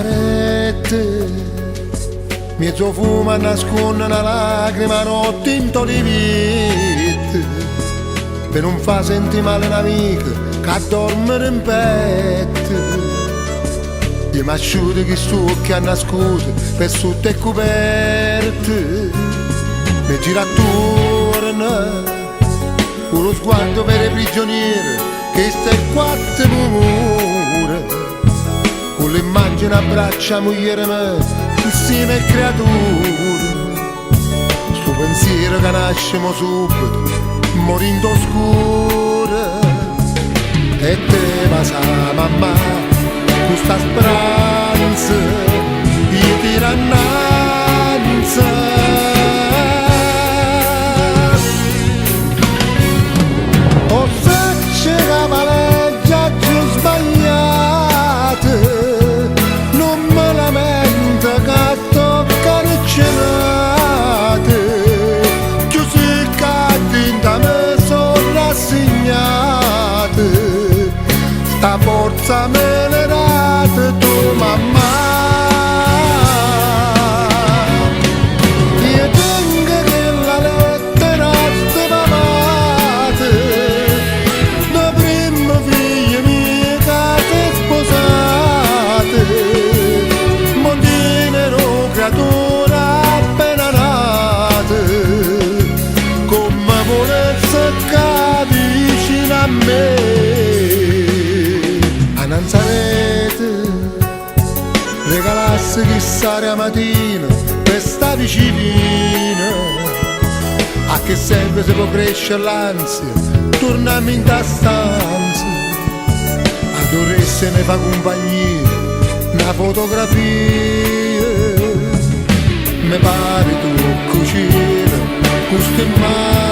sigarette, mezzo fumo nasconde una lacrima notte in vite, per non far sentire male un'amica che dorme in petto. Io mi asciugo che succhi a nascondere per sotto e coperte, mi gira attorno con lo sguardo per i prigionieri che sta quattro mura, con l'immagine abbraccia moglie mia insieme al creatura. Sto pensiero che nascemo subito morendo oscura, e te passa mamma questa speranza di tirannanza. O se c'è la valeggia giù sbagliata, non me lamento che tocca le cenate, più si cade da me sono rassegnate, sta forza me ne date tu mamma. Io tengo che la lettera sta mamate, da prima figlia mia che ti sposate, mondinero creatura appena nata, come volesse che vicino a me. A Nanzarete regalassi chissà la mattina per sta vicina. A che serve se può crescere l'ansia, torniamo in ta stanza. A doresse mi fa compagnia una fotografia, mi pare tu cucina, questo è male.